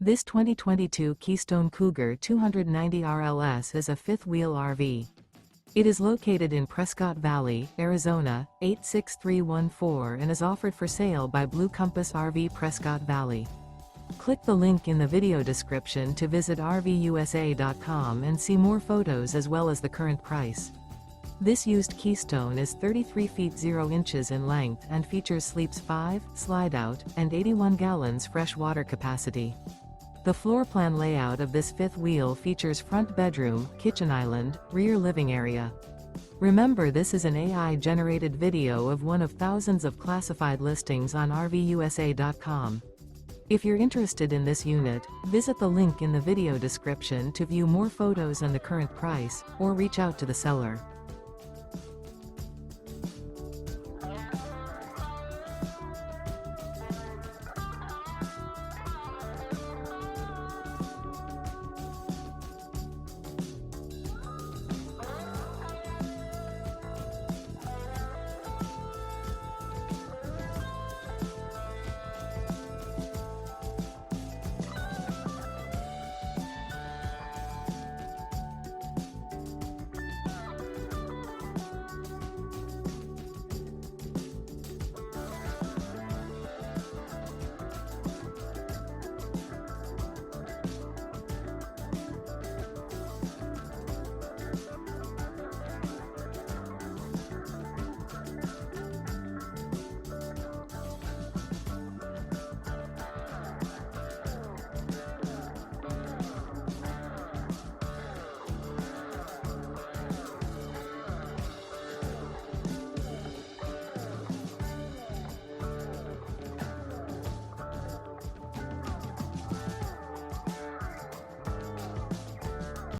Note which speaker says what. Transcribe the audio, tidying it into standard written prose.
Speaker 1: This 2022 Keystone Cougar 290 RLS is a fifth-wheel RV. It is located in Prescott Valley, Arizona, 86314 and is offered for sale by Blue Compass RV Prescott Valley. Click the link in the video description to visit RVUSA.com and see more photos as well as the current price. This used Keystone is 33 feet 0 inches in length and features sleeps 5, Slideout, and 81 gallons fresh water capacity. The floor plan layout of this fifth wheel features front bedroom, kitchen island, rear living area. Remember, this is an AI-generated video of one of thousands of classified listings on RVUSA.com. If you're interested in this unit, visit the link in the video description to view more photos and the current price, or reach out to the seller.